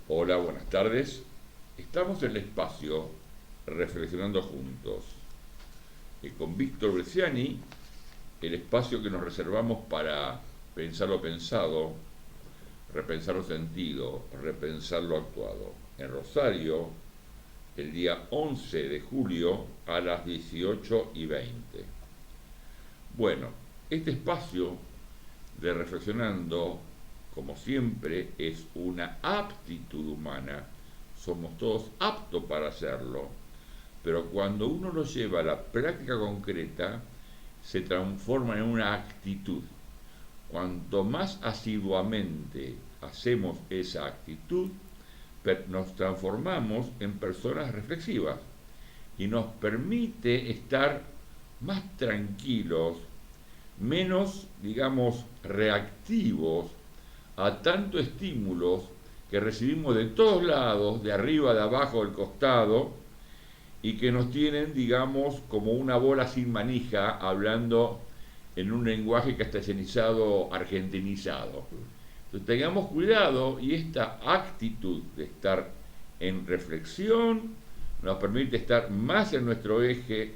Hola, buenas tardes. Estamos en el espacio Reflexionando Juntos. Con Víctor Bresciani, el espacio que nos reservamos para pensar lo pensado, repensar lo sentido, repensar lo actuado. En Rosario, el día 11 de julio a las 18:20. Bueno, este espacio de Reflexionando, como siempre, es una aptitud humana. Somos todos aptos para hacerlo, pero cuando uno lo lleva a la práctica concreta, se transforma en una actitud. Cuanto más asiduamente hacemos esa actitud, nos transformamos en personas reflexivas y nos permite estar más tranquilos, menos, digamos, reactivos a tantos estímulos que recibimos de todos lados, de arriba, de abajo, del costado, y que nos tienen, digamos, como una bola sin manija, hablando en un lenguaje castellanizado, argentinizado. Entonces tengamos cuidado, y esta actitud de estar en reflexión nos permite estar más en nuestro eje,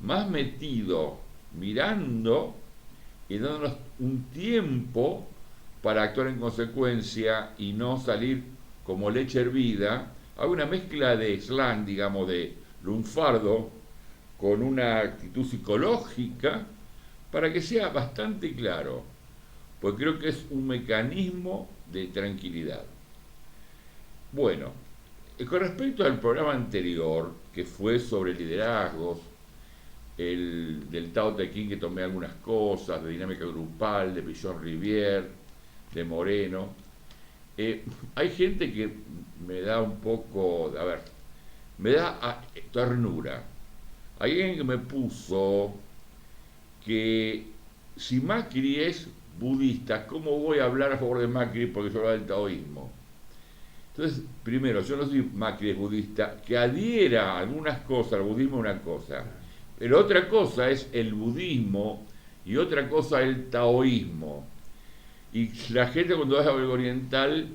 más metido, mirando y dándonos un tiempo para actuar en consecuencia y no salir como leche hervida. Hay una mezcla de slang, digamos, de lunfardo, con una actitud psicológica, para que sea bastante claro, pues creo que es un mecanismo de tranquilidad. Bueno, con respecto al programa anterior, que fue sobre liderazgos, del Tao Te Ching, que tomé algunas cosas, de dinámica grupal, de Billon Rivière, de Moreno. Hay gente que me da un poco, a ver, me da ternura. Hay alguien que me puso que si Macri es budista, ¿cómo voy a hablar a favor de Macri porque yo hablo del taoísmo? Entonces, primero, yo no soy Macri es budista, que adhiera a algunas cosas, al budismo es una cosa, pero otra cosa es el budismo y otra cosa el taoísmo. Y la gente cuando va a algo oriental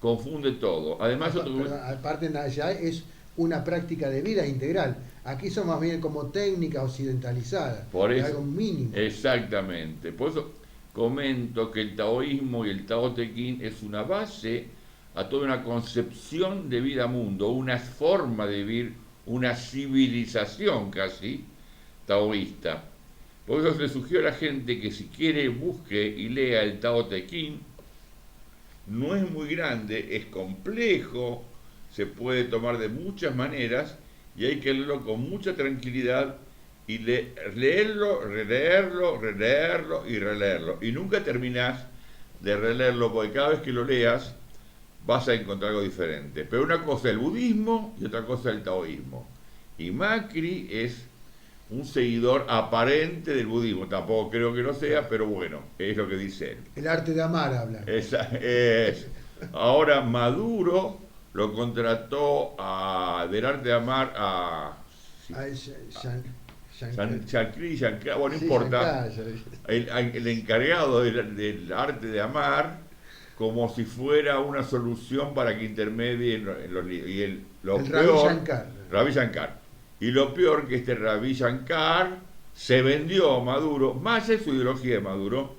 confunde todo. Además, Aparte, allá es una práctica de vida integral. Aquí son más bien como técnica occidentalizada, por es eso, algo mínimo. exactamente. Por eso comento que el taoísmo y el Tao Te Ching es una base a toda una concepción de vida mundo, una forma de vivir, una civilización casi taoísta. Por eso le sugiero a la gente que si quiere busque y lea el Tao Te Ching. No es muy grande, es complejo, se puede tomar de muchas maneras y hay que leerlo con mucha tranquilidad y leerlo, releerlo, releerlo y releerlo. Y nunca terminás de releerlo porque cada vez que lo leas vas a encontrar algo diferente. Pero una cosa es el budismo y otra cosa es el taoísmo. Y Macri es un seguidor aparente del budismo. Tampoco creo que lo sea, pero bueno, es lo que dice él. El arte de amar habla. Esa es. Ahora Maduro lo contrató del arte de amar a Ah, Shankri, bueno, no Sí, importa, Shankar. el encargado del arte de amar, como si fuera una solución para que intermedie en los libros. Y lo El Ravi peor, Shankar. Ravi Shankar. Y lo peor que este Ravi Shankar se vendió a Maduro, más es su ideología de Maduro,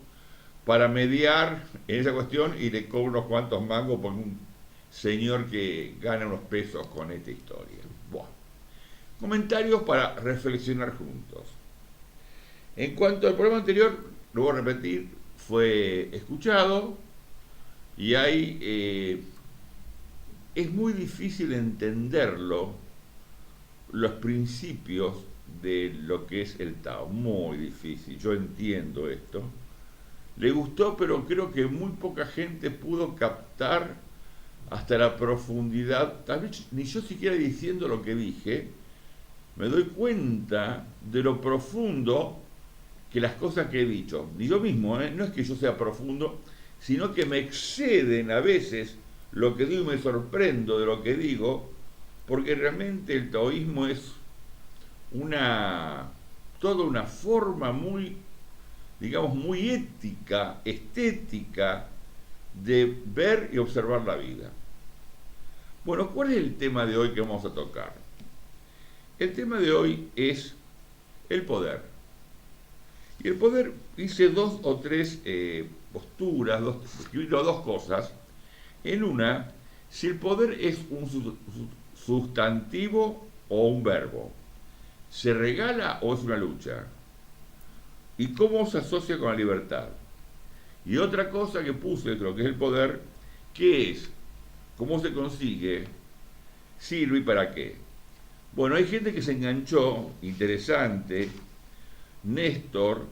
para mediar en esa cuestión y le cobro unos cuantos mangos por un señor que gana unos pesos con esta historia. Buah. Comentarios para reflexionar juntos. En cuanto al programa anterior, lo voy a repetir, fue escuchado y es muy difícil entenderlo, los principios de lo que es el Tao, muy difícil, yo entiendo esto. Le gustó, pero creo que muy poca gente pudo captar hasta la profundidad, tal vez ni yo siquiera diciendo lo que dije, me doy cuenta de lo profundo que las cosas que he dicho, ni yo mismo, no es que yo sea profundo, sino que me exceden a veces lo que digo y me sorprendo de lo que digo, porque realmente el taoísmo es toda una forma muy, digamos, muy ética, estética, de ver y observar la vida. Bueno, ¿cuál es el tema de hoy que vamos a tocar? El tema de hoy es el poder. Y el poder, hice dos o tres posturas, escribí dos cosas. En una, si el poder es un sustantivo o un verbo, ¿se regala o es una lucha? ¿Y cómo se asocia con la libertad? Y otra cosa que puse de lo que es el poder, ¿qué es? ¿Cómo se consigue? ¿Sirve y para qué? Bueno, hay gente que se enganchó, interesante, Néstor,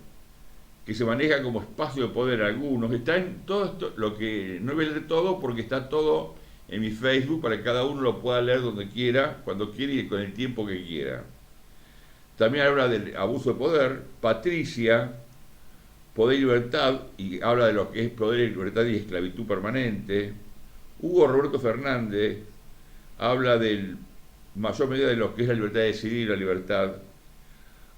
que se maneja como espacio de poder algunos, está en todo esto, lo que no voy a leer todo porque está todo en mi Facebook para que cada uno lo pueda leer donde quiera, cuando quiera y con el tiempo que quiera. También habla del abuso de poder, Patricia, poder y libertad, y habla de lo que es poder y libertad y esclavitud permanente. Hugo Roberto Fernández habla del mayor medida de lo que es la libertad de decidir y la libertad.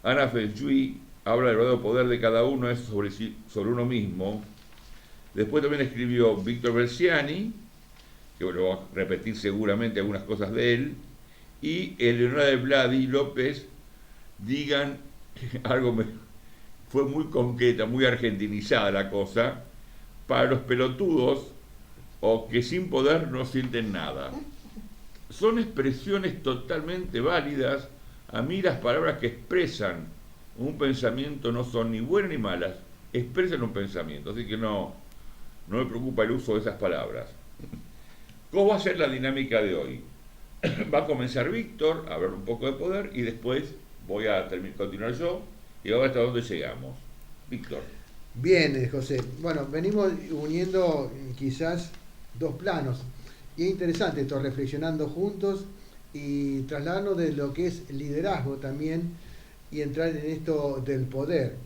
Ana Fenshui habla del verdadero poder de cada uno, es sobre uno mismo. Después también escribió Víctor Berciani, que lo va a repetir seguramente algunas cosas de él, y Eleonora de Vladi López, digan algo, fue muy concreta, muy argentinizada la cosa, para los pelotudos o que sin poder no sienten nada. Son expresiones totalmente válidas. A mí las palabras que expresan un pensamiento no son ni buenas ni malas, expresan un pensamiento, así que no me preocupa el uso de esas palabras. ¿Cómo va a ser la dinámica de hoy? Va a comenzar Víctor a hablar un poco de poder y después voy a continuar yo y a ver hasta dónde llegamos. Víctor. Bien, José. Bueno, venimos uniendo quizás dos planos. Y es interesante esto, reflexionando juntos y trasladarnos de lo que es liderazgo también y entrar en esto del poder.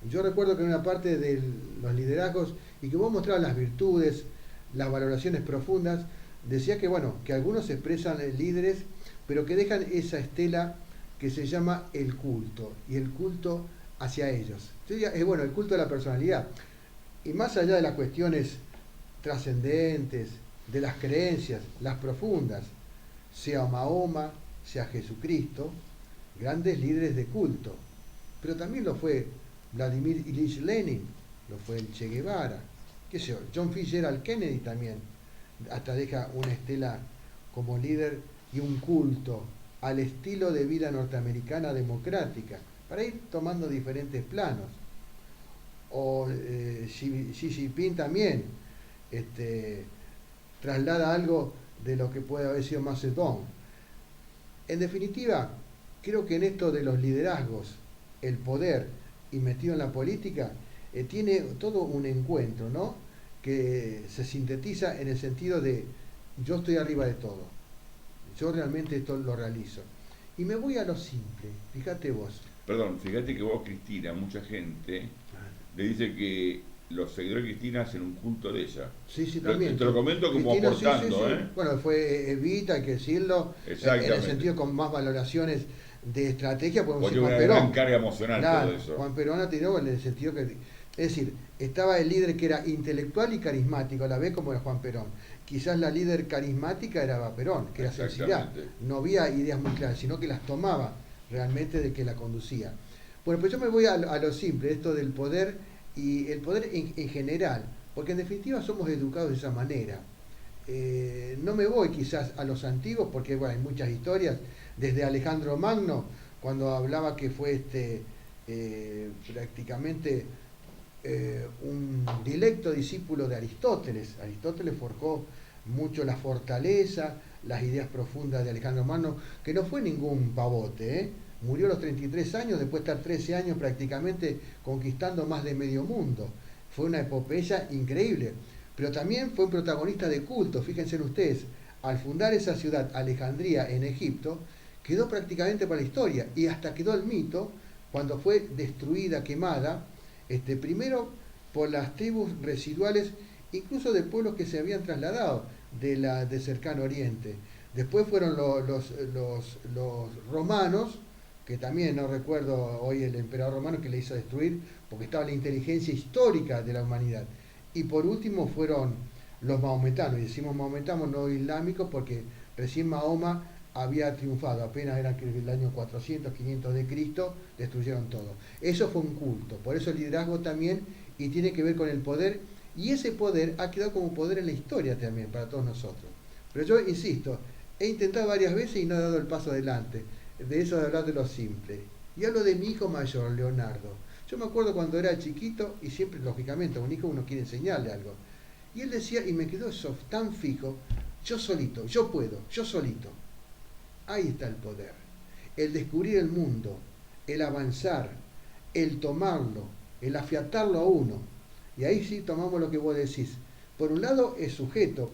Yo recuerdo que en una parte de los liderazgos, y que vos mostrabas las virtudes, las valoraciones profundas, decía que bueno, que algunos se expresan líderes, pero que dejan esa estela que se llama el culto, y el culto hacia ellos. Es bueno, el culto de la personalidad. Y más allá de las cuestiones trascendentes, de las creencias, las profundas, sea Mahoma, sea Jesucristo, grandes líderes de culto. Pero también lo fue Vladimir Ilich Lenin, lo fue el Che Guevara, qué sé yo, John Fitzgerald Kennedy también, hasta deja una estela como líder y un culto al estilo de vida norteamericana democrática, para ir tomando diferentes planos. O Xi Jinping también traslada algo de lo que puede haber sido Mao Zedong. En definitiva, creo que en esto de los liderazgos, el poder y metido en la política, tiene todo un encuentro, ¿no? Que se sintetiza en el sentido de yo estoy arriba de todo, yo realmente esto lo realizo. Y me voy a lo simple, fíjate vos. Perdón, fíjate que vos, Cristina, mucha gente le dice que los seguidores de Cristina hacen un culto de ella. Sí, también. Te lo comento como Cristina, aportando, sí. Bueno, fue Evita, hay que decirlo, en el sentido con más valoraciones de estrategia, podemos decir Juan Perón. Una gran carga emocional todo eso. Juan Perón ha tenido en el sentido que, es decir, estaba el líder que era intelectual y carismático, a la vez como era Juan Perón. Quizás la líder carismática era Eva Perón, que era sencillez. No había ideas muy claras, sino que las tomaba realmente de que la conducía. Bueno, pues yo me voy a lo simple, esto del poder y el poder en general, porque en definitiva somos educados de esa manera. No me voy quizás a los antiguos, porque bueno, hay muchas historias, desde Alejandro Magno, cuando hablaba que fue prácticamente un directo discípulo de Aristóteles. Aristóteles forjó mucho la fortaleza, las ideas profundas de Alejandro Magno, que no fue ningún pavote, Murió a los 33 años, después de estar 13 años prácticamente conquistando más de medio mundo. Fue una epopeya increíble. Pero también fue un protagonista de culto, fíjense ustedes, al fundar esa ciudad, Alejandría, en Egipto, quedó prácticamente para la historia, y hasta quedó el mito cuando fue destruida, quemada, primero por las tribus residuales, incluso de pueblos que se habían trasladado de cercano oriente. Después fueron los romanos, que también no recuerdo hoy el emperador romano que le hizo destruir, porque estaba la inteligencia histórica de la humanidad. Y por último fueron los mahometanos, y decimos mahometanos no islámicos porque Recién Mahoma había triunfado, apenas era creo que el año 400, 500 de Cristo, destruyeron todo. Eso fue un culto, por eso el liderazgo también, y tiene que ver con el poder, y ese poder ha quedado como poder en la historia también para todos nosotros. Pero yo insisto, he intentado varias veces y no he dado el paso adelante, de eso de hablar de lo simple. Y hablo de mi hijo mayor, Leonardo. Yo me acuerdo cuando era chiquito, y siempre, lógicamente, a un hijo uno quiere enseñarle algo. Y él decía, y me quedó eso tan fijo, yo solito, yo puedo, yo solito. Ahí está el poder. El descubrir el mundo, el avanzar, el tomarlo, el afiatarlo a uno. Y ahí sí tomamos lo que vos decís. Por un lado es sujeto,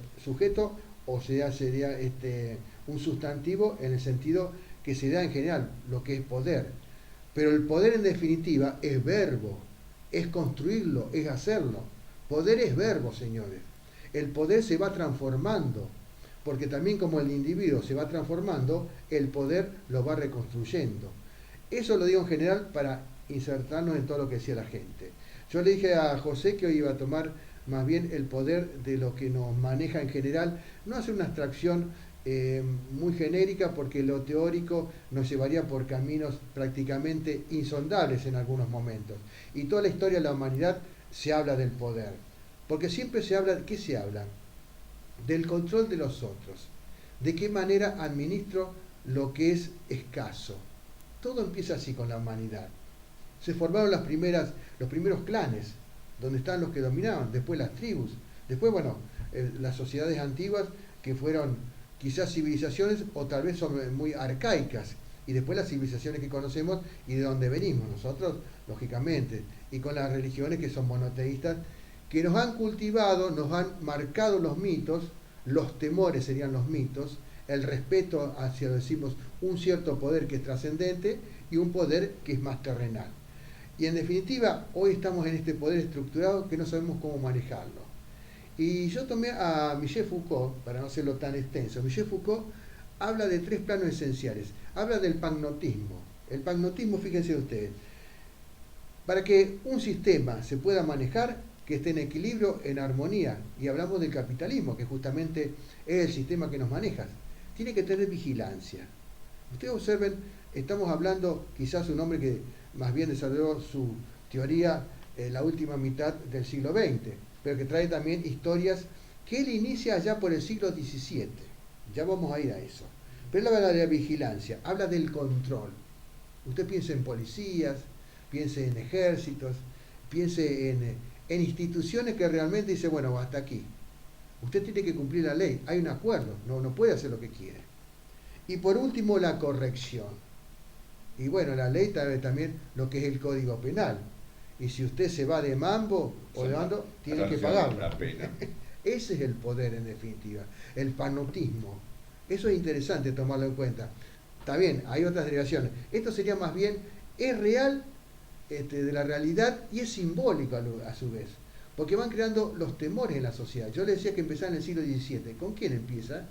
o sea, sería un sustantivo en el sentido que se da en general, lo que es poder. Pero el poder en definitiva es verbo, es construirlo, es hacerlo. Poder es verbo, señores. El poder se va transformando, porque también como el individuo se va transformando, el poder lo va reconstruyendo. Eso lo digo en general para insertarnos en todo lo que decía la gente. Yo le dije a José que hoy iba a tomar más bien el poder de lo que nos maneja en general, no hacer una abstracción muy genérica, porque lo teórico nos llevaría por caminos prácticamente insondables en algunos momentos. Y toda la historia de la humanidad se habla del poder, porque siempre se habla, ¿qué se habla? Del control de los otros, de qué manera administro lo que es escaso. Todo empieza así con la humanidad. Se formaron los primeros clanes, donde están los que dominaban, después las tribus, después, bueno, las sociedades antiguas que fueron quizás civilizaciones o tal vez son muy arcaicas, y después las civilizaciones que conocemos y de donde venimos nosotros, lógicamente, y con las religiones que son monoteístas, que nos han cultivado, nos han marcado los mitos, los temores serían los mitos, el respeto hacia, decimos, un cierto poder que es trascendente y un poder que es más terrenal. Y en definitiva, hoy estamos en este poder estructurado que no sabemos cómo manejarlo. Y yo tomé a Michel Foucault, para no hacerlo tan extenso. Michel Foucault habla de 3 planos esenciales. Habla del pagnotismo. El pagnotismo, fíjense ustedes, para que un sistema se pueda manejar, que esté en equilibrio, en armonía, y hablamos del capitalismo, que justamente es el sistema que nos maneja, tiene que tener vigilancia. Ustedes observen, estamos hablando quizás un hombre que más bien desarrolló su teoría en la última mitad del siglo XX, pero que trae también historias que él inicia allá por el siglo XVII. Ya vamos a ir a eso. Pero él habla de la vigilancia, habla del control. Usted piense en policías, piense en ejércitos, piense en instituciones que realmente dice, bueno, hasta aquí. Usted tiene que cumplir la ley, hay un acuerdo, no puede hacer lo que quiere. Y por último, la corrección. Y bueno, la ley trae también lo que es el Código Penal. Y si usted se va de mambo o de bando, tiene que pagarlo. La pena. Ese es el poder en definitiva, el panotismo. Eso es interesante tomarlo en cuenta. Está bien, hay otras derivaciones. Esto sería más bien, es real de la realidad y es simbólico a su vez. Porque van creando los temores en la sociedad. Yo le decía que empezaba en el siglo XVII. ¿Con quién empieza?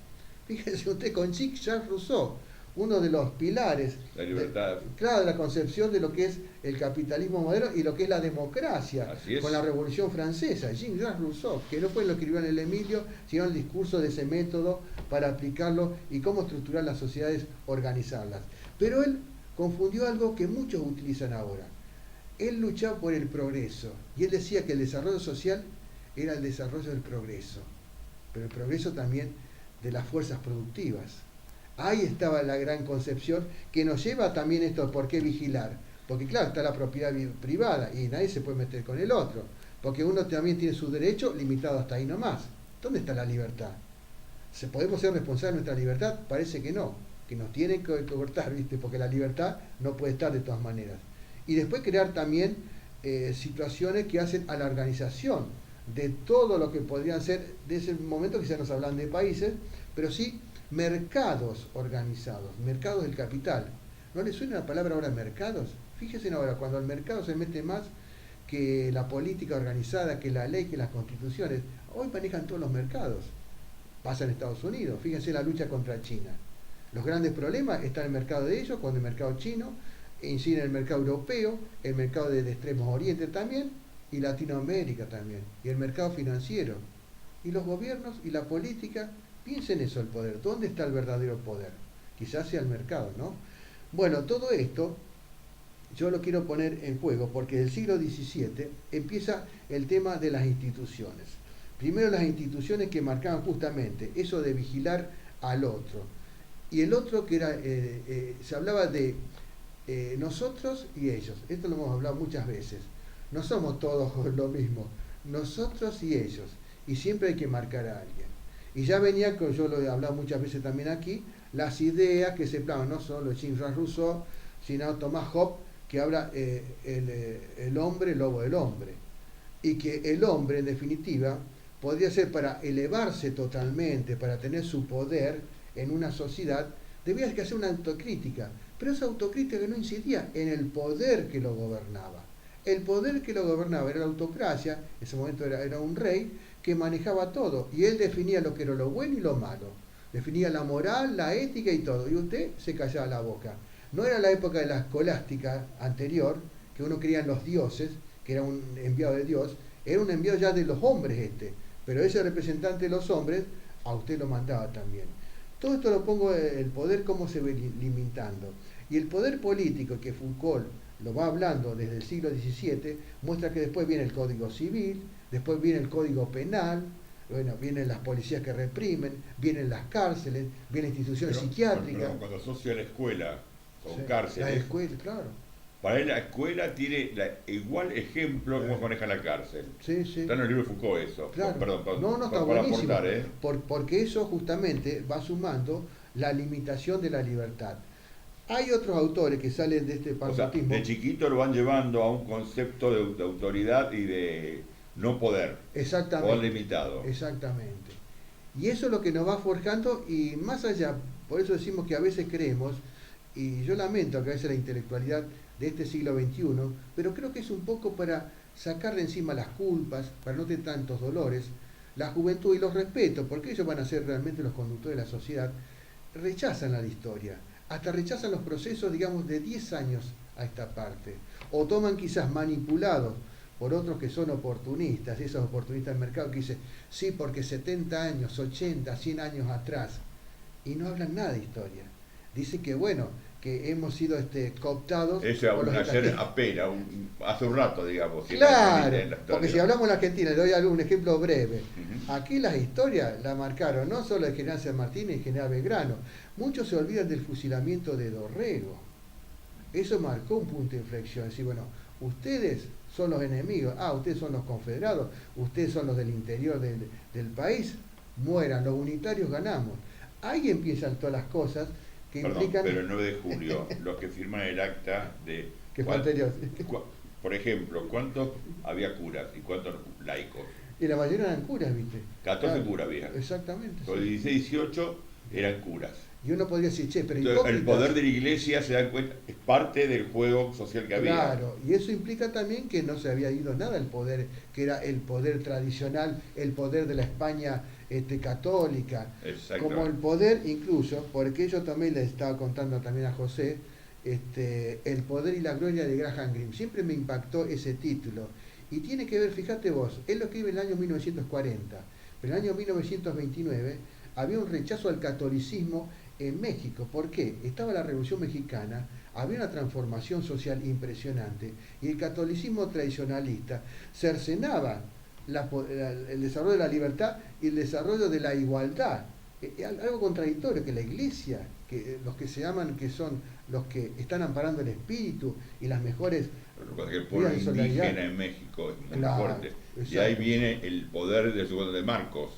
Fíjense usted, con Jean-Jacques Rousseau, uno de los pilares La libertad. de la concepción de lo que es el capitalismo moderno y lo que es la democracia, Así es. con la Revolución Francesa. Jean-Jacques Rousseau, que no fue lo que escribió en el Emilio, sino el discurso de ese método para aplicarlo y cómo estructurar las sociedades, organizarlas. Pero él confundió algo que muchos utilizan ahora. Él luchaba por el progreso y él decía que el desarrollo social era el desarrollo del progreso, pero el progreso también de las fuerzas productivas. Ahí estaba la gran concepción que nos lleva también esto, ¿por qué vigilar? Porque claro, está la propiedad privada y nadie se puede meter con el otro, porque uno también tiene su derecho limitado hasta ahí nomás. ¿Dónde está la libertad? ¿Podemos ser responsables de nuestra libertad? Parece que no, que nos tienen que cortar, ¿viste? Porque la libertad no puede estar de todas maneras. Y después crear también situaciones que hacen a la organización de todo lo que podrían ser, de ese momento quizás nos hablan de países, pero sí mercados organizados, mercados del capital. ¿No le suena la palabra ahora mercados? Fíjense ahora, cuando el mercado se mete más que la política organizada, que la ley, que las constituciones, hoy manejan todos los mercados. Pasa en Estados Unidos, fíjense la lucha contra China. Los grandes problemas están en el mercado de ellos, con el mercado chino, incide en el mercado europeo, el mercado del Extremo Oriente también, y Latinoamérica también, y el mercado financiero. Y los gobiernos y la política Piensen eso, el poder. ¿Dónde está el verdadero poder? Quizás sea el mercado, ¿no? Bueno, todo esto yo lo quiero poner en juego porque del siglo XVII empieza el tema de las instituciones. Primero las instituciones que marcaban justamente eso de vigilar al otro. Y el otro que era, se hablaba de nosotros y ellos. Esto lo hemos hablado muchas veces. No somos todos lo mismo. Nosotros y ellos. Y siempre hay que marcar a alguien. Y ya venía, yo lo he hablado muchas veces también aquí, las ideas que se plasman, no solo Jean-Jacques Rousseau, sino Thomas Hobbes, que habla el hombre, lobo del hombre. Y que el hombre, en definitiva, podría ser para elevarse totalmente, para tener su poder en una sociedad, debía que hacer una autocrítica. Pero esa autocrítica no incidía en el poder que lo gobernaba. El poder que lo gobernaba era la autocracia, en ese momento era un rey, que manejaba todo. Y él definía lo que era lo bueno y lo malo. Definía la moral, la ética y todo. Y usted se callaba la boca. No era la época de la escolástica anterior, que uno creía en los dioses, que era un enviado de Dios. Era un enviado ya de los hombres este. Pero ese representante de los hombres, a usted lo mandaba también. Todo esto lo pongo el poder cómo se ve limitando. Y el poder político que Foucault lo va hablando desde el siglo XVII, muestra que después viene el Código Civil, después viene el Código Penal, bueno, vienen las policías que reprimen, vienen las cárceles, vienen instituciones psiquiátricas. Pero cuando asocia la escuela con Sí, cárceles, la escuela, claro. para él la escuela tiene igual ejemplo de cómo maneja la cárcel. Sí, sí. Está en el libro de Foucault eso. Claro. Perdón, No, está para buenísimo. aportar, Porque eso justamente va sumando la limitación de la libertad. Hay otros autores que salen de este O sea, parasitismo. de chiquito lo van llevando a un concepto de autoridad y de no poder. Exactamente. Poder limitado. Exactamente. Y eso es lo que nos va forjando y más allá, por eso decimos que a veces creemos, y yo lamento que a veces la intelectualidad de este siglo XXI, pero creo que es un poco para sacar de encima las culpas, para no tener tantos dolores, la juventud y los respeto, porque ellos van a ser realmente los conductores de la sociedad, rechazan la historia, hasta rechazan los procesos, digamos, de 10 años a esta parte, o toman quizás manipulados por otros que son oportunistas, esos oportunistas del mercado que dicen, sí, porque 70 años, 80, 100 años atrás, y no hablan nada de historia. Dicen que, bueno, que hemos sido cooptados. Eso por los ayer extranjeros. apenas, hace un rato, digamos. Claro, en la historia. porque si hablamos en la Argentina, le doy algún ejemplo breve. Ujú. Aquí las historias la marcaron no solo el general San Martín y el general Belgrano. Muchos se olvidan del fusilamiento de Dorrego. Eso marcó un punto de inflexión. Es decir, bueno, ustedes son los enemigos, ustedes son los confederados, ustedes son los del interior del país, mueran, los unitarios ganamos. Ahí empiezan todas las cosas que implican... Pero el 9 de julio, los que firman el acta de... que fue anterior. Por ejemplo, ¿cuántos había curas y cuántos laicos? Y la mayoría eran curas, ¿viste? 14 curas había. Exactamente. Los 16, 18 eran curas. Y uno podría decir, che, pero Entonces, el hipócritas. poder de la iglesia, se dan cuenta, es parte del juego social que había. Claro, y eso implica también que no se había ido nada el poder, que era el poder tradicional, el poder de la España católica, como el poder incluso, porque yo también le estaba contando también a José, el poder y la gloria de Graham Greene. Siempre me impactó ese título. Y tiene que ver, fíjate vos, él lo escribe en el año 1940, pero en el año 1929 había un rechazo al catolicismo en México. ¿Por qué? Estaba la Revolución Mexicana, había una transformación social impresionante y el catolicismo tradicionalista cercenaba el desarrollo de la libertad y el desarrollo de la igualdad. Algo contradictorio, que la iglesia, que los que se llaman, que son los que están amparando el espíritu y las mejores... Lo que el pueblo indígena en México es muy fuerte. Exacto. Y ahí viene el poder de Marcos.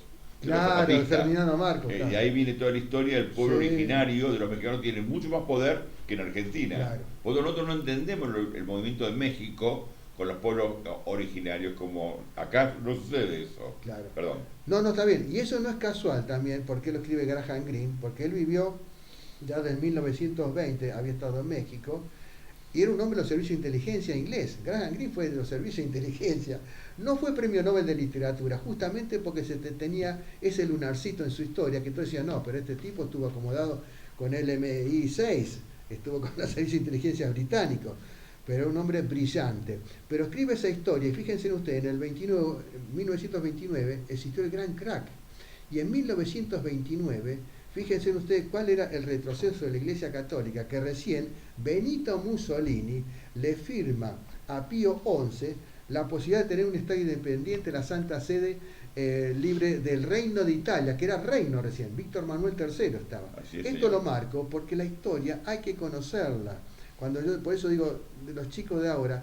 Claro, de Ferdinando Marcos. Y ahí viene toda la historia del pueblo originario, de los mexicanos, tiene mucho más poder que en Argentina. Claro. Porque nosotros no entendemos el movimiento de México con los pueblos originarios, como acá no sucede eso. Claro. Perdón. No, está bien. Y eso no es casual también, porque lo escribe Graham Greene, porque él vivió ya desde 1920, había estado en México, y era un hombre de los servicios de inteligencia inglés. Graham Greene fue de los servicios de inteligencia. No fue premio Nobel de literatura, justamente porque se tenía ese lunarcito en su historia, que tú decías, no, pero este tipo estuvo acomodado con el MI6, estuvo con los servicios de inteligencia británicos, pero era un hombre brillante. Pero escribe esa historia, y fíjense ustedes, en el 1929 existió el gran crack. Y en 1929, fíjense ustedes cuál era el retroceso de la Iglesia Católica, que recién Benito Mussolini le firma a Pío XI la posibilidad de tener un Estado independiente, la Santa Sede, libre del Reino de Italia, que era reino recién, Víctor Manuel III estaba. Esto lo marco porque la historia hay que conocerla. Por eso digo, de los chicos de ahora,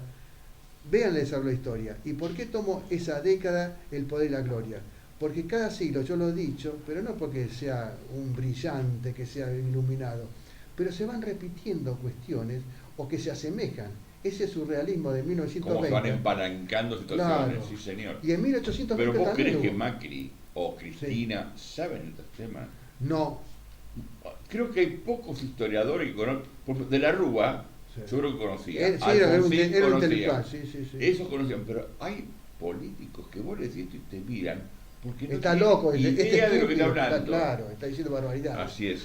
véanle el desarrollo de la historia. ¿Y por qué tomo esa década, el poder y la gloria? Porque cada siglo, yo lo he dicho, pero no porque sea un brillante, que sea iluminado, pero se van repitiendo cuestiones o que se asemejan. Ese surrealismo de 1920. Como se van empalancando situaciones, claro. Sí señor. Y en 1820 Pero vos también crees que hubo. Macri o Cristina saben estos temas. No. Creo que hay pocos historiadores que conocen. De la Rúa, Sí. seguro que conocía. Sí, era un intelectual, sí. Esos conocían, pero hay políticos que vos le decís y te miran porque no Está tienen loco, idea de lo que está estúpido, hablando. claro, está diciendo barbaridad. Así es.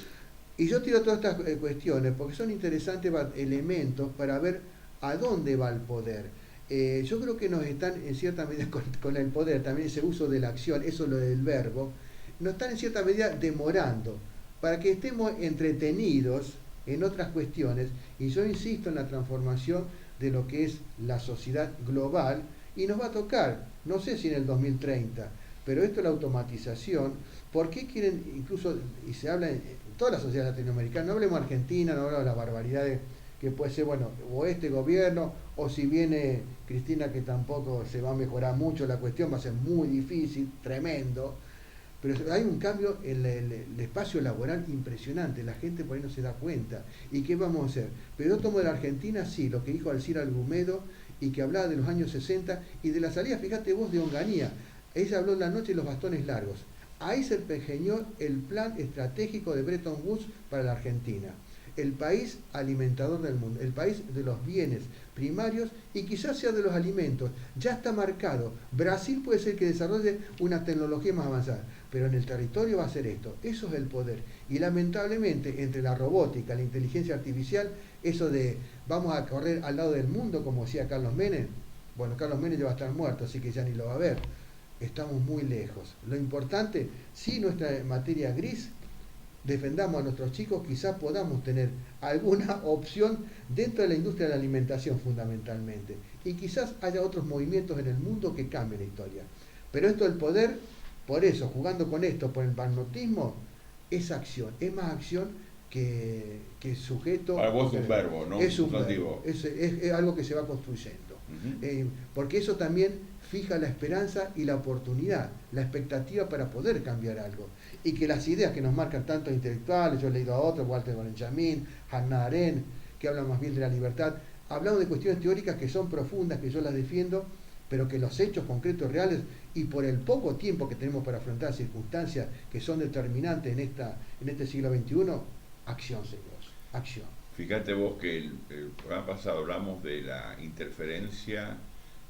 Y yo tiro todas estas cuestiones porque son interesantes elementos para ver a dónde va el poder. Yo creo que nos están, en cierta medida, con el poder, también ese uso de la acción, eso lo del verbo, nos están en cierta medida demorando para que estemos entretenidos en otras cuestiones. Y yo insisto en la transformación de lo que es la sociedad global y nos va a tocar, no sé si en el 2030, pero esto es la automatización. ¿Por qué quieren, incluso, y se habla en todas las sociedades latinoamericanas, no hablemos de Argentina, no hablemos de las barbaridades que puede ser, bueno, o este gobierno, o si viene Cristina, que tampoco se va a mejorar mucho la cuestión, va a ser muy difícil, tremendo, pero hay un cambio en el espacio laboral impresionante, la gente por ahí no se da cuenta. ¿Y qué vamos a hacer? Pero yo tomo de la Argentina, sí, lo que dijo Alcira Algumedo, y que hablaba de los años 60, y de la salida, fíjate vos, de Onganía. Ella habló de la noche y los bastones largos. Ahí se pergeñó el plan estratégico de Bretton Woods para la Argentina. El país alimentador del mundo, el país de los bienes primarios y quizás sea de los alimentos. Ya está marcado. Brasil puede ser que desarrolle una tecnología más avanzada, pero en el territorio va a ser esto. Eso es el poder. Y lamentablemente, entre la robótica, la inteligencia artificial, eso de vamos a correr al lado del mundo, como decía Carlos Menem. Bueno, Carlos Menem ya va a estar muerto, así que ya ni lo va a ver. Estamos muy lejos. Lo importante, si nuestra materia gris, defendamos a nuestros chicos, quizás podamos tener alguna opción dentro de la industria de la alimentación fundamentalmente. Y quizás haya otros movimientos en el mundo que cambien la historia. Pero esto del poder, por eso, jugando con esto, por el magnetismo, es acción. Es más acción que sujeto. Para vos es un verbo, ¿no? Es un verbo. Es algo que se va construyendo. Porque eso también fija la esperanza y la oportunidad, la expectativa para poder cambiar algo. Y que las ideas que nos marcan tantos intelectuales, yo he leído a otros, Walter Benjamin, Hannah Arendt, que hablan más bien de la libertad, hablamos de cuestiones teóricas que son profundas, que yo las defiendo, pero que los hechos concretos reales y por el poco tiempo que tenemos para afrontar circunstancias que son determinantes en este siglo XXI, acción, señores, acción. Fíjate vos que el programa pasado hablamos de la interferencia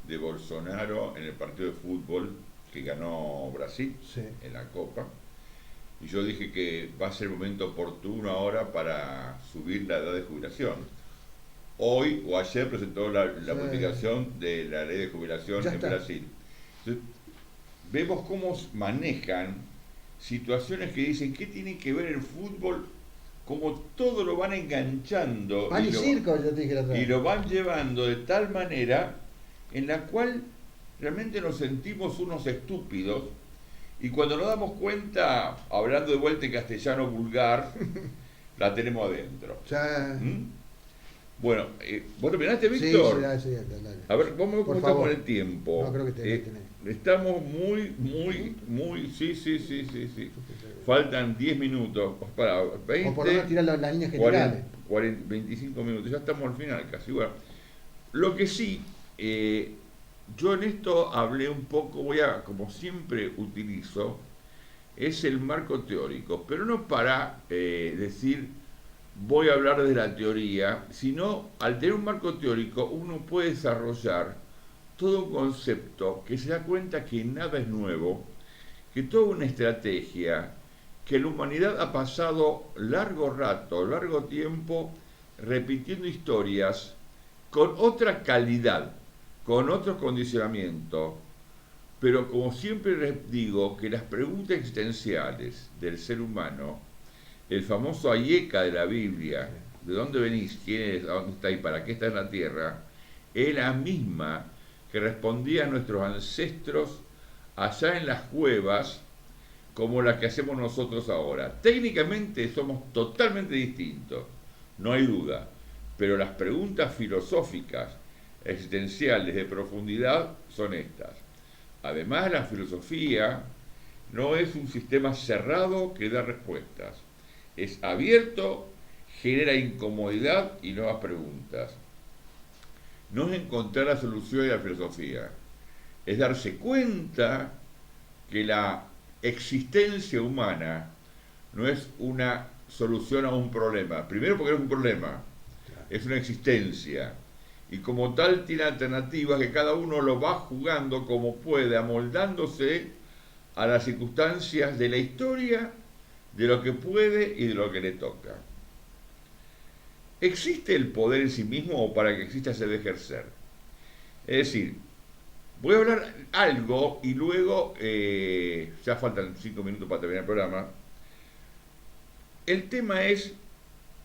de Bolsonaro en el partido de fútbol que ganó Brasil en la Copa. Y yo dije que va a ser el momento oportuno ahora para subir la edad de jubilación. Hoy o ayer presentó la publicación de la ley de jubilación en Brasil. Entonces, vemos cómo manejan situaciones que dicen qué tiene que ver el fútbol, como todo lo van enganchando y lo van llevando de tal manera en la cual realmente nos sentimos unos estúpidos. Y cuando nos damos cuenta, hablando de vuelta en castellano vulgar, la tenemos adentro. Bueno, ¿vos terminaste, Víctor? Sí, dale. A ver, vamos a ver cómo estamos en el tiempo. No, creo que tenés. Estamos muy, sí. Faltan 10 minutos. Para 20, o por lo menos tirar las líneas generales. 25 minutos, ya estamos al final casi. Bueno, lo que sí, yo en esto hablé un poco, como siempre utilizo, es el marco teórico, pero no para decir voy a hablar de la teoría, sino al tener un marco teórico uno puede desarrollar todo un concepto que se da cuenta que nada es nuevo, que toda una estrategia, que la humanidad ha pasado largo tiempo repitiendo historias con otra calidad, con otro condicionamiento, Pero como siempre les digo, que las preguntas existenciales del ser humano, el famoso Ayeka de la Biblia, ¿de dónde venís? ¿Quién eres? ¿A dónde estáis? ¿Para qué estás en la tierra? Es la misma que respondían nuestros ancestros allá en las cuevas, como la que hacemos nosotros ahora. Técnicamente somos totalmente distintos, no hay duda, pero las preguntas filosóficas, existenciales, de profundidad, son estas. Además, la filosofía no es un sistema cerrado que da respuestas. Es abierto, genera incomodidad y nuevas preguntas. No es encontrar la solución de la filosofía, es darse cuenta que la existencia humana no es una solución a un problema. Primero porque no es un problema, es una existencia. Y como tal tiene alternativas que cada uno lo va jugando como puede, amoldándose a las circunstancias de la historia, de lo que puede y de lo que le toca. ¿Existe el poder en sí mismo o para que exista se debe ejercer? Es decir, voy a hablar algo y luego, ya faltan 5 minutos para terminar el programa. El tema es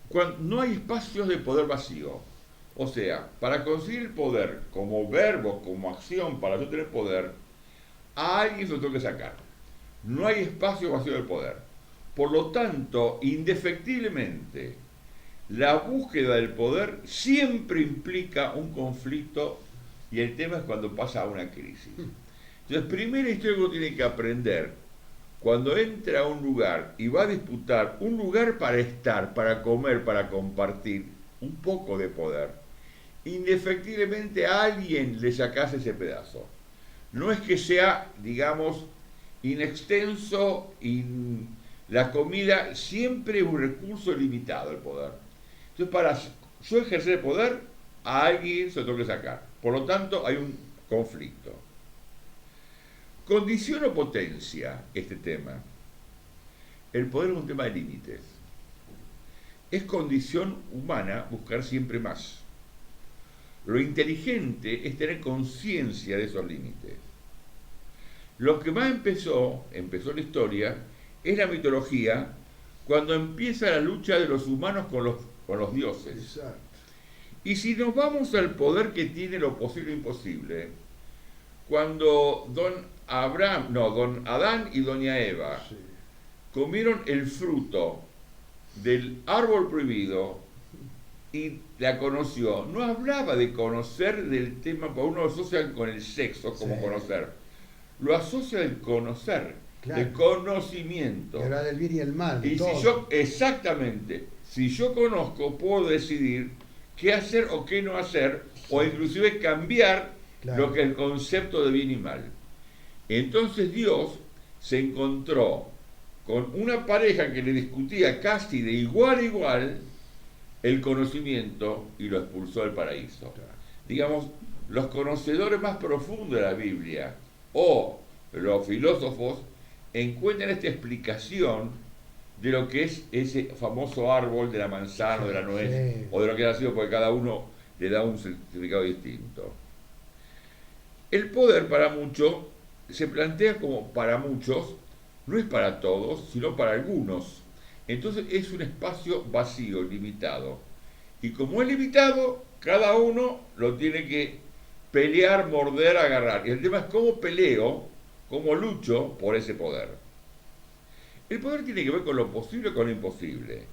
cuando no hay espacios de poder vacío. O sea, para conseguir el poder como verbo, como acción, para yo tener poder, a alguien se lo tengo que sacar. No hay espacio vacío del poder. Por lo tanto, indefectiblemente, la búsqueda del poder siempre implica un conflicto y el tema es cuando pasa a una crisis. Entonces, primera historia que uno tiene que aprender, cuando entra a un lugar y va a disputar un lugar para estar, para comer, para compartir, un poco de poder, indefectiblemente a alguien le sacás ese pedazo. No es que sea, digamos, inextenso y la comida siempre es un recurso limitado el poder. Entonces, para yo ejercer el poder, a alguien se lo tengo que sacar. Por lo tanto, hay un conflicto. ¿Condición o potencia este tema? El poder es un tema de límites. Es condición humana buscar siempre más. Lo inteligente es tener conciencia de esos límites. Lo que más empezó la historia, es la mitología, cuando empieza la lucha de los humanos con los dioses. Exacto. Y si nos vamos al poder que tiene lo posible e imposible, cuando don Adán y doña Eva comieron el fruto del árbol prohibido y la conoció, no hablaba de conocer del tema, porque uno lo asocia con el sexo como conocer, lo asocia del conocer, del conocimiento. Y habla del bien y el mal. Y si yo conozco, puedo decidir qué hacer o qué no hacer, o inclusive cambiar lo que es el concepto de bien y mal. Entonces Dios se encontró con una pareja que le discutía casi de igual a igual el conocimiento y lo expulsó del paraíso. Digamos, los conocedores más profundos de la Biblia o los filósofos encuentran esta explicación de lo que es ese famoso árbol de la manzana o de la nuez o de lo que ha sido, porque cada uno le da un significado distinto. El poder para muchos se plantea como para muchos, no es para todos, sino para algunos. Entonces es un espacio vacío, limitado. Y como es limitado, cada uno lo tiene que pelear, morder, agarrar. Y el tema es cómo peleo, cómo lucho por ese poder. El poder tiene que ver con lo posible o con lo imposible.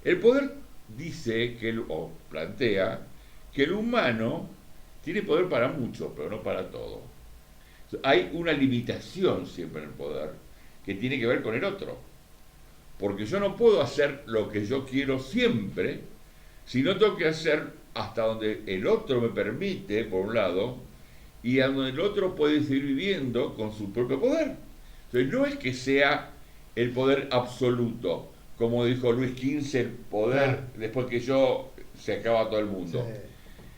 El poder dice o plantea que el humano tiene poder para mucho, pero no para todo. Hay una limitación siempre en el poder que tiene que ver con el otro. Porque yo no puedo hacer lo que yo quiero siempre, sino tengo que hacer hasta donde el otro me permite, por un lado, y a donde el otro puede seguir viviendo con su propio poder. Entonces no es que sea el poder absoluto, como dijo Luis XV, el poder después que yo se acaba todo el mundo. Sí.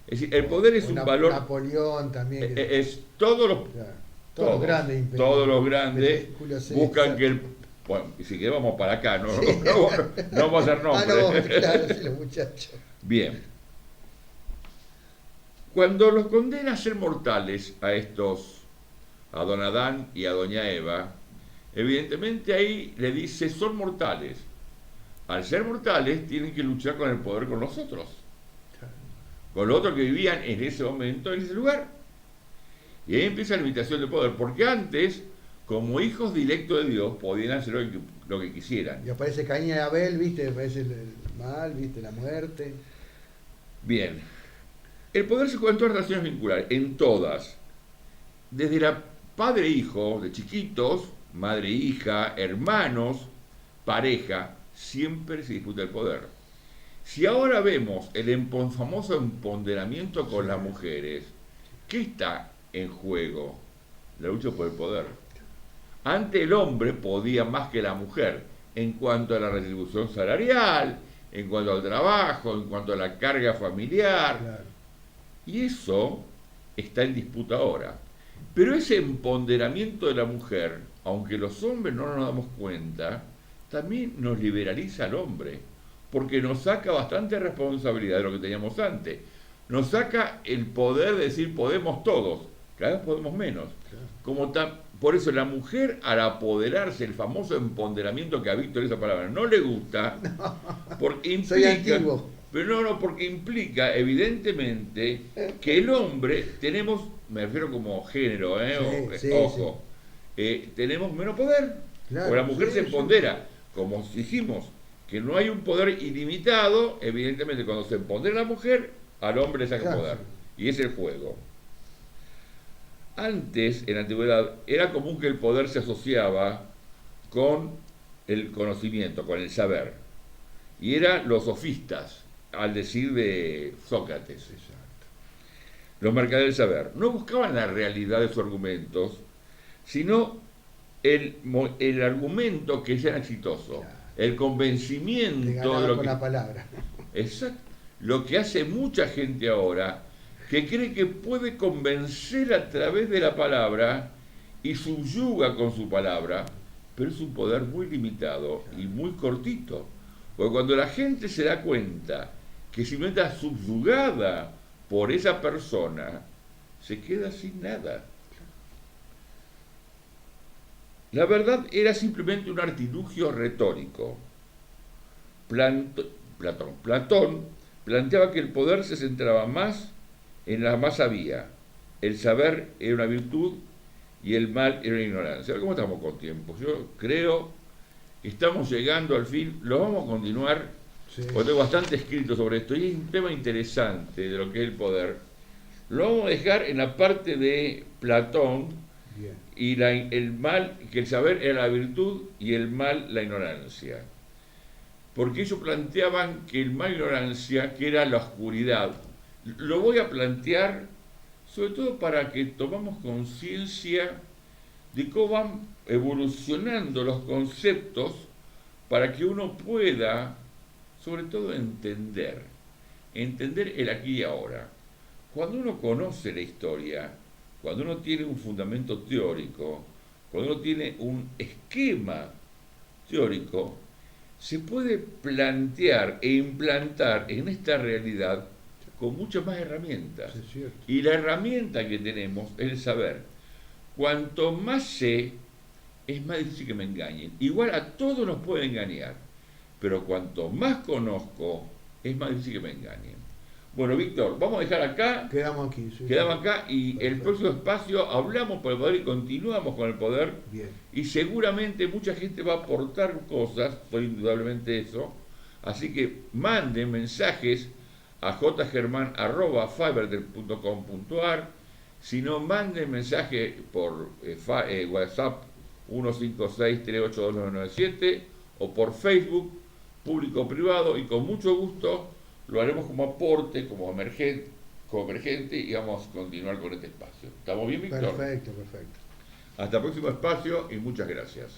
Es decir, el poder es un valor. Napoleón también. Es todos los grandes buscan que el. Bueno, y si queremos vamos para acá, no vamos a hacer nombres. Claro, sí, los muchachos. Bien. Cuando los condena a ser mortales a estos a don Adán y a doña Eva, evidentemente ahí le dice, son mortales. Al ser mortales, tienen que luchar con el poder con los otros, con los otros que vivían en ese momento, en ese lugar. Y ahí empieza la limitación del poder, porque antes, como hijos directos de Dios, podían hacer lo que quisieran. Y aparece Caín y Abel, ¿viste? Aparece el mal, ¿viste? La muerte. Bien. El poder se juega en todas las relaciones vinculares, en todas. Desde la padre-hijo, de chiquitos, madre-hija, hermanos, pareja, siempre se disputa el poder. Si ahora vemos el famoso empoderamiento con las mujeres, ¿qué está en juego? La lucha por el poder. Antes el hombre podía más que la mujer en cuanto a la retribución salarial, en cuanto al trabajo, en cuanto a la carga familiar. Claro. Y eso está en disputa ahora. Pero ese empoderamiento de la mujer, aunque los hombres no nos damos cuenta, también nos liberaliza al hombre, porque nos saca bastante responsabilidad de lo que teníamos antes. Nos saca el poder de decir podemos todos, cada vez podemos menos. Por eso la mujer, al apoderarse, el famoso empoderamiento que a Víctor esa palabra no le gusta, porque implica, soy antiguo. pero no, porque implica evidentemente que el hombre tenemos, me refiero como género, ojo, tenemos menos poder, Claro, o la mujer sí, se sí. empodera, como dijimos, que no hay un poder ilimitado, evidentemente cuando se empodera la mujer, al hombre le saca Claro, poder, sí. y es el juego. Antes, en la antigüedad, era común que el poder se asociaba con el conocimiento, con el saber, y eran los sofistas, al decir de Sócrates. Exacto. Los mercaderes del saber no buscaban la realidad de sus argumentos, sino el argumento que sea exitoso, Claro. el Te convencimiento ganaba de lo con que... la palabra. Exacto. Lo que hace mucha gente ahora, que cree que puede convencer a través de la palabra y subyuga con su palabra, pero es un poder muy limitado y muy cortito. Porque cuando la gente se da cuenta que simplemente está subyugada por esa persona, se queda sin nada. La verdad era simplemente un artilugio retórico. Platón planteaba que el poder se centraba más en la más sabía. El saber era una virtud y el mal era una ignorancia. ¿Cómo estamos con tiempo? Yo creo que estamos llegando al fin. Lo vamos a continuar, Sí. porque tengo bastante escrito sobre esto y es un tema interesante de lo que es el poder. Lo vamos a dejar en la parte de Platón Bien. y el mal, que el saber era la virtud y el mal la ignorancia. Porque ellos planteaban que el mal ignorancia, que era la oscuridad, lo voy a plantear sobre todo para que tomamos conciencia de cómo van evolucionando los conceptos para que uno pueda, sobre todo, entender el aquí y ahora. Cuando uno conoce la historia, cuando uno tiene un fundamento teórico, cuando uno tiene un esquema teórico, se puede plantear e implantar en esta realidad con muchas más herramientas. Sí, es cierto. Y la herramienta que tenemos es el saber. Cuanto más sé, es más difícil que me engañen. Igual a todos nos pueden engañar, pero cuanto más conozco, es más difícil que me engañen. Bueno, Víctor, vamos a dejar acá. Quedamos aquí. Sí, Quedamos sí. acá y Perfecto. el próximo espacio hablamos por el poder y continuamos con el poder. Bien. Y seguramente mucha gente va a aportar cosas, soy indudablemente eso. Así que manden mensajes a jgerman@fivertel.com.ar. Si no, manden mensaje por WhatsApp 156-382-997 o por Facebook, público o privado, y con mucho gusto lo haremos como aporte, como convergente, y vamos a continuar con este espacio. ¿Estamos bien, Víctor? Perfecto, perfecto. Hasta el próximo espacio y muchas gracias.